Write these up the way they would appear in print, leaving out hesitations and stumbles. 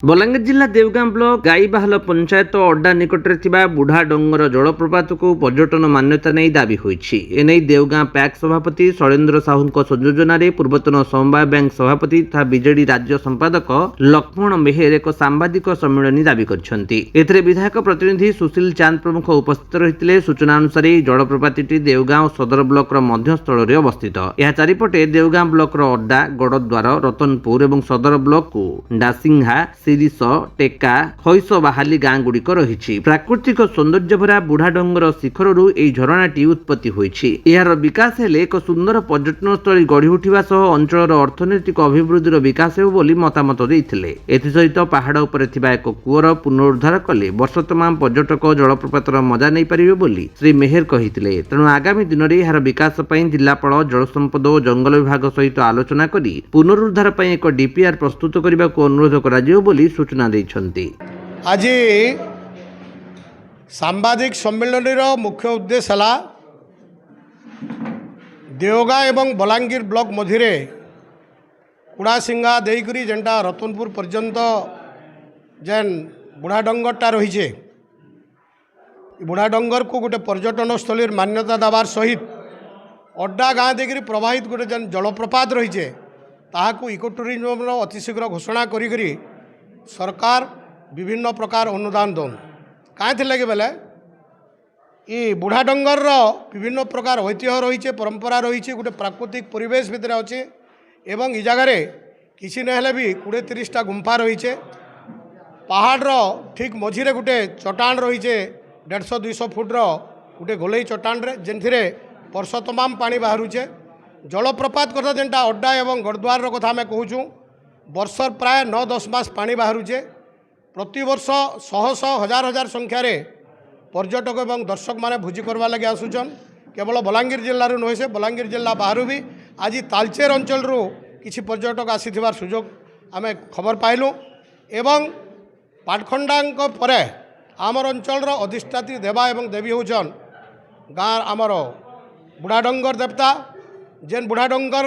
बलांगीर जिला देवगां ब्लॉक गाईबाहाल पंचायत अड्डा निकटरे थिबा बुढ़ा डंगर जलप्रपात को पर्यटन मान्यता नहीं दाबी होईछि। एनै देवगां पैक सभापति शैलेन्द्र साहू संयोजन पूर्वतन समवाय बैंक सभापति तथा बीजेडी राज्य संपादक लक्ष्मण मेहर एक सांबादिक सम्मेलन दाबी करछन्ति। एथिरे विधायक प्रतिनिधि सुशील चांद प्रमुख उपस्थित रहिथिले। सूचना अनुसार जलप्रपातटी देवगां सदर ब्लॉक मध्यस्थल अवस्थित। यह चारिपटे देवगां ब्लॉक अड्डा गड़द्वार रतनपुर और सदर ब्लॉक को डासिंघा सिरिस टेका खैसबाहाली गाँ गुड़िक रही। प्राकृतिक सौंदर्य भरा बुढ़ा डंगर शिखरु यह झरणाटी उत्पत्ति होईछि। यार विकास हेले एक सुंदर पर्यटन स्थली गढ़ी उठिबा सह अंचलर अर्थनैतिक अभिवृद्धिर विकास हेबो बोली मतामत देइथिले। एथिसहित पहाड़ उपरे थिबा एक कूअर पुनरुद्धार कले वर्ष तमाम पर्यटक जलप्रपातर मजा नहीं पारिबे बोली श्री मेहर कहिथिले। तेणु आगामी दिन में यार विकास पई जिलापाल जलसंपद और जंगल विभाग सहित आलोचना करी पुनरुद्धार पई एक डीपीआर प्रस्तुत करने को अनुरोध कराजियो बोली सूचना देइछन्ति। आज सांबादिक सम्मेलन मुख्य उद्देश्य है देवगां एवं बलांगीर ब्लॉक मझिरे कुड़ासिंगा देकरी जेनटा रतनपुर पर्यंत जेन बुढ़ा डंगरटा रही बुढ़ा डंगर को गोटे पर्यटन स्थली मान्यता देवार सहित अड्डा गाँ देकरी प्रवाहित गोटे जेन जलप्रपात रही ताहाकू इको टूरिज्म अतिशीघ्र घोषणा करी सरकार विभिन्न प्रकार अनुदान दौन कहीं लगे बेले ये बुढ़ा डंगर विभिन्न प्रकार ऐतिह्य रही परंपरा रही गोटे प्राकृतिक परिवेश भितर अच्छे एवं इ जगार किसी नहेले भी 20-30टा गुंफा रही पहाड़ ठीक मझिरे गोटे चट्टान रही 150-200 फुट्र गोटे गोलई चट्टान जेनथिरे वर्ष तमाम पानी बाहरुचे। जलप्रपात कथा जेनटा अड्डा एवं गड़द्वार कथा आम कहूँ वर्षर प्राय 9-10 मास पानी बाहरुचे। प्रति वर्ष शह हजार हजार संख्यार पर्यटक एवं दर्शक माने भोजी करवा लगे आसुचन। केवल बलांगीर जिल्लारू नुहे से बलांगीर जिला बाहर भी आज तालचेर अंचल किसी पर्यटक आसीथिबार सुजोग आमे खबर पाइलु। एवं पाटखंडा परे आमर अंचल अधिष्ठात्री देवा एवं देवी होचन गाँ आमर बुढ़ा डंगर देवता जेन बुढ़ा डंगर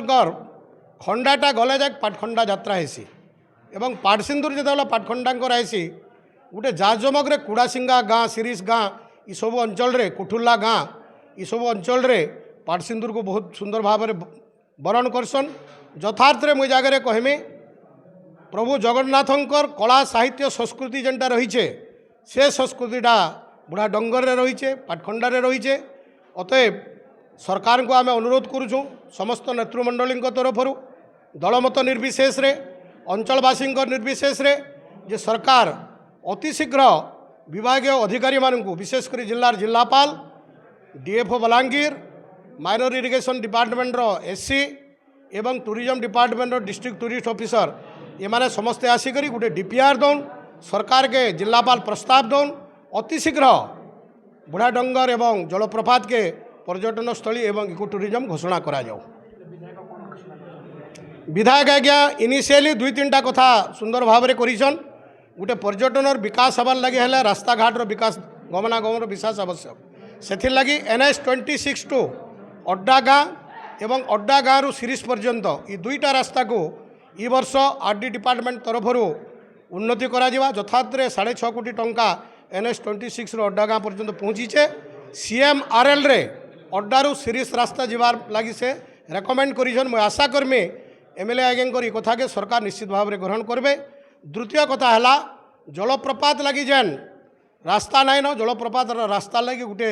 खंडाटा गले जाक पाटखंडा यात्रा हेसी एवं पाटसिंदूर जो पाटखंडा आसी गोटे जाजमग्रे कुड़ासिंगा गाँ सिरिस गाँ ये सब अंचल कुठुल्ला गाँ ये सब अंचल पाटसिंदूर को बहुत सुंदर भाव में बरण करसन। यथार्थ मुझे जगह कहमी प्रभु जगन्नाथंकर कला साहित्य संस्कृति जेनटा रही से संस्कृतिटा बुढ़ा डंगर रही पाटखंडारे रही। अतएव सरकार को आम अनुरोध करुँ समस्त नेतृमंडली तरफ दलमत निर्विशेष रे अंचलवासी निर्विशेष रे जे सरकार अतिशीघ्र विभागीय अधिकारी मानू विशेषकर जिलार जिलापाल DFO Balangir minor irrigation department SC एवं tourism department district tourist officer ये माने समस्ते आसिक गोटे डीपीआर दौन सरकार के जिलापाल प्रस्ताव दौन अतिशीघ्र बुढ़ा डंगर एवं जलप्रपात के पर्यटन स्थली एवं इको टूरिज्म घोषणा करा जाओ। विधायक आज्ञा इनिशियली 2-3टा कथा सुंदर भाव में करिछन। गोटे पर्यटन विकास हबार लगे है रास्ता घाटर विकास गमनागमन विकास आवश्यक से लगी NH-26 टू अड्डा गाँ एवं अड्डा गाँ रु सिरिस पर्यंत ये 2टा रास्ता को इ वर्ष आरडी डिपार्टमेंट तरफ उन्नति करा यथार्थ 6.5 कोटी टंका NH-26 अड्डा गाँ पर्यंत पहुँचीचे। CMRL रे अड्डा रु सिरिस रास्ता जीवार लगी से रेकमेंड करिछन। मैं आशा करमी एमएलए आज्ञा कथा के सरकार निश्चित भाव में ग्रहण करबे। द्वितीय कथा है जलप्रपात लगी जेन रास्ता नाइन जलप्रपात रास्ता लगी गोटे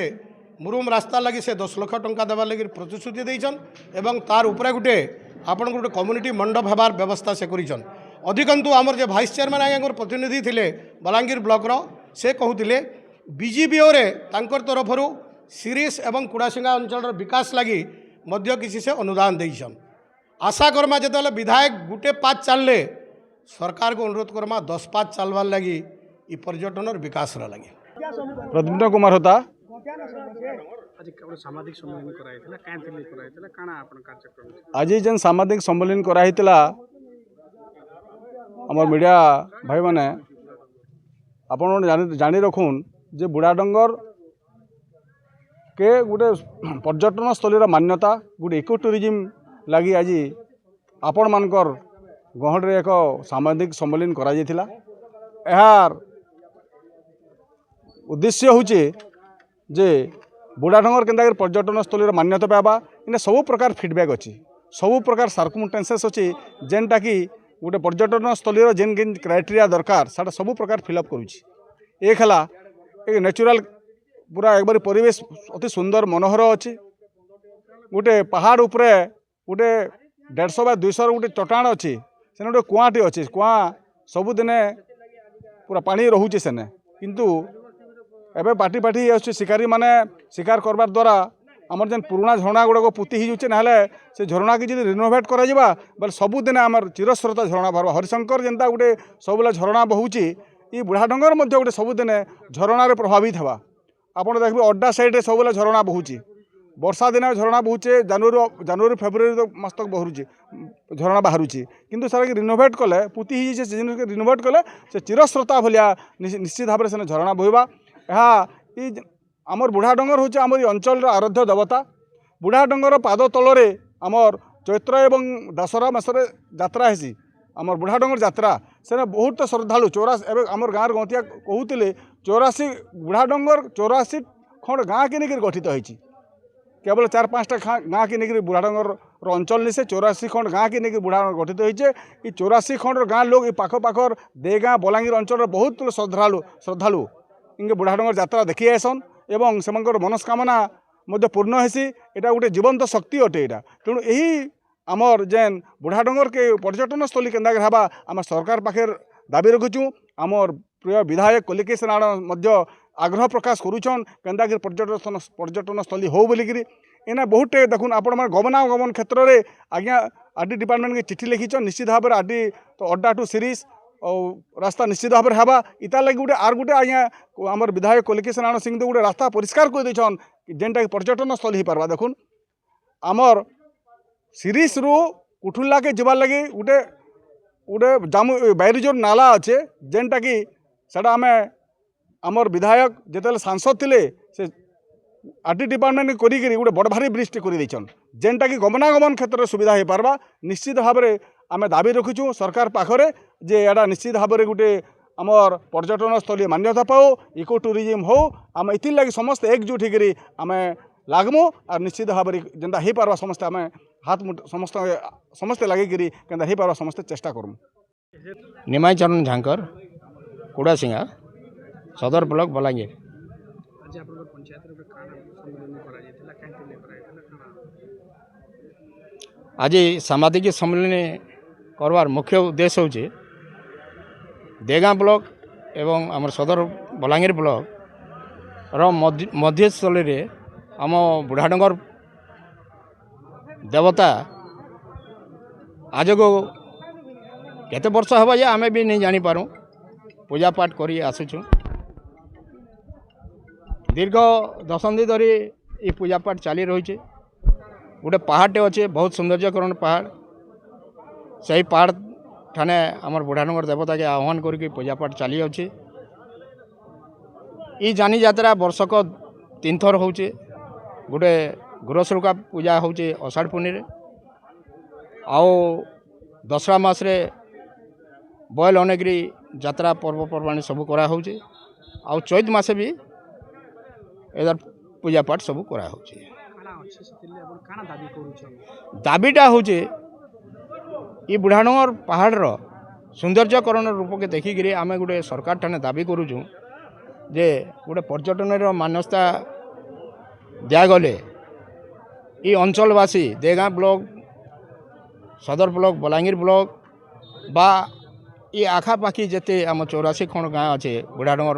मुरुम रास्ता लगी से 10 लाख टंका देवार लगी प्रतिश्रुति देइछन एवं तार उपरे गोटे आपन गोटे कम्युनिटी मंडप हेबार व्यवस्था से करिछन। अधिकंतु आमर जे वाइस चेयरमैन आज्ञा प्रतिनिधि थिले बलांगीर ब्लॉक से कहूतिले बीजीबीओ रे तांकर तरफरु सिरिस एवं कुड़ासिंगा अंचल विकास लगी मध्य किसी से अनुदान देइछन। आशा करमा जो विधायक गोटे पाँच चलले सरकार को अनुरोध करमा 10 पाँच चलवार लगी ये पर्यटन विकास लगी। प्रद्युम्न कुमार होता आज जेन सामाजिक सम्मेलन कराइला आम मीडिया भाई माने आपण जानी रखुन जे बुढ़ा डंगर के गोटे पर्यटन स्थली मान्यता गोटे इको टूरिज्म लगी आज आपण मानकर गहड़े एक सामाजिक सम्मेलन करा यार उद्देश्य होचे जे बुढ़ाडंगर के पर्यटन स्थल मान्यता पावा इन सब प्रकार फीडबैक अच्छी सब प्रकार सर्कमस्टेंसेस अच्छी जेनटा कि गोटे पर्यटन स्थल जेन जेन क्राइटेरिया दरकार साटा सब प्रकार फिलअप करुँच एक है एक नेचुरल पूरा एक बार परिवेश अति सुंदर मनोहर अच्छी गोटे पहाड़ उपरे गोटे 150 बा 200 गोटे चट्टाण अच्छी से गोटे कुआँटे अच्छी कुआँ सबुदिने पूरा पानी रोचे सेने किंतु एबे पाटी पाटी आसुचे शिकारी माने शिकार करबार द्वारा आमर जेन पुराना झरणा गुड़ाक पुति हो ना से झरणा की जी रिनोवेट करा बोले सबुदिन आमर चिरस्रोत झरणा बाहर हरिशंकर जेनता गोटे सबुला झरणा बहुची ये बुढ़ाडंगर गोटे सबुदिन झरणार प्रभावित हवा आपड़ देखिए अड्डा साइड्रे सबुला झरणा बहुची वर्षा दिन झरणा बहुचे जनवरी फेब्रुआरी मास तक बहुचे झरणा बाहरुची किंतु सारा रिनोवेट कले पुति ही से रिनोवेट कले से चिरस्रोता भलिया निश्चित भाव में झरणा बहवा यह आमर बुढ़ाडंगर हूँ आमर अंचल आराध्य देवता बुढ़ाडंगर पाद तलरे आमर चैत्र एवं दशहरा मासरे यात्रा हेसी आमर बुढ़ाडंगर यात्रा से बहुत श्रद्धालु 84 एवं आमर गाँव गंतिया कहते 84 बुढ़ाडंगर 84 खंड गाँ के लेकर गठित होती केवल 4-5टा गाँ के लेकर बुढ़ाडंगर अंचल नहीं से 84 खंड गाँ के लेकर बुढ़ाडंगर गठित होती 84 खंड गाँ लोग ये पाखर देगाँ बलांगीर अंचल बहुत श्रद्धालु इनके बुढ़ाडंगर यात्रा देखी आसन एवं से मनस्कामना पूर्ण हेसी यहाँ गोटे जीवंत शक्ति अटे यहाँ तेणु यही आमर जेन बुढ़ाडंगर के पर्यटन स्थली केन्दा हवा आम सरकार पाखे दाबी रखुचु आमर प्रिय विधायक कलिकेश राणा आग्रह प्रकाश करुछन केन्दा पर्यटन स्थली हो बोलिकी एना बहुत देखुन आपण मैंने गमनागमन क्षेत्र में आज्ञा आरडी डिपार्टमेंट के चिठी लिखिछन निश्चित भाव में आरडी तो अड्डा टू सीरीज और रास्ता निश्चित भाव में हवा इतार लगे गोटे आर गोटे आज्ञा आमर विधायक कलिकेश राणा सिंह गोटे रास्ता परिष्कार कर देछन जेनटा पर्यटन स्थल हो पार्बा देखुन आमर सीरीज रु कुठुल्ला के जबार लगे गोटे गोटे जामु बैरिजोर नाला अच्छे जेनटा कि सेटा आमे आमर विधायक जिते सांसद थे से आरटी डिपार्टमेंट करी गोटे बड़ भारी ब्रिजटे कर जेनटा कि गमनागमन क्षेत्र में सुविधा हो पार्बा निश्चित भाव में आम दाबी रखुचु सरकार पाखरे जे एटा निश्चित भाव में गोटे आमर पर्यटन स्थली मान्यता पाओ इको टूरिज्म हो आम इथिर लगी समस्त एकजुट होकर आम लागमु और निश्चित भाव में जेनता हो पार्बा समस्ते आम हाथ मुठ समस्ते लगे केन्ता हो पार्बा समस्ते चेष्टा करूँ। निमाई चरण झांकर कुड़ासिंगा सदर ब्लॉक बलांगीर आज सामाजिक सम्मेलन करवार मुख्य उद्देश्य होचे देगाँ ब्लॉक एवं आमर सदर बलांगीर ब्लॉक रो मध्यस्थल रे आम बुढ़ाडंगर देवता आज को केते वर्ष हवा जे आमे भी नहीं जानी पारूँ पूजा पाठ करी आसुचु दीर्घ दशंधि धरी ये पूजा पाठ चली रही गोटे पहाड़टे अच्छे बहुत सौंदर्यकरण पहाड़ से पहाड़ ठाने आमर बुढ़ाडंगर देवता के आह्वान करके पूजा पाठ चली अच्छे ये जानी यात्रा वर्षक 3 थर होचे गोटे गुरसरुका पूजा होचे अषाढ़ पूर्णिमा आओ दसरा मासरे बयल अनेकरी यात्रा पर्वपर्वाणी सब करा होचे आउ चैत मासे भी एदार पूजा पाठ सब करा होचे दाबीटा होचे ये बुढ़ाडंगर पहाड़ सौंदर्यकरण रूप के देखिकी आम गोटे सरकार ठाने दाबी करुचु जे गोटे पर्यटन मान्यता दिगले ये अंचलवासी देगाँ ब्लॉक सदर ब्लॉक बलांगीर ब्लॉक बा ये आखापाखी जिते आम 84 खंड गाँ अच्छे बुढ़ाडंगर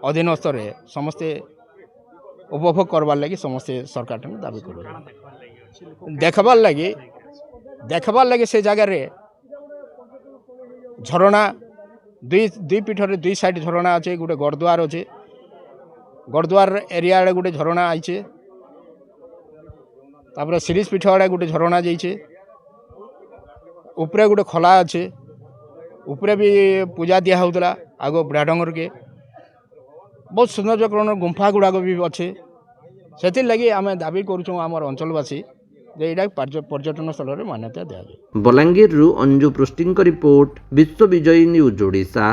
अधीनस्थ समस्ते उपभोग करवार लगी समस्ते सरकार दाबी कर देखबार लगी से जगार झरणा दुई पीठर 2 साइड झरणा अच्छे गोटे गड़द्वार अच्छे गड़द्वार एरिया गोटे झरणा आईचे तापर सीरीज पीठ आड़े गोटे झरणा जाइए उपरे गोटे खोला अच्छे उपरे भी पूजा दिया होता आग बुढ़ाडंगर के बहुत सौंदर्यकरण गुंफा गुड़ाक भी अच्छे से लगी आम दाबी करुँ आमर अंचलवासी जे यहाँ पर्यटन स्थल में मान्यता दिया। बलांगीर अंजु पृष्टि रिपोर्ट विश्व विजयी न्यूज ओडिशा।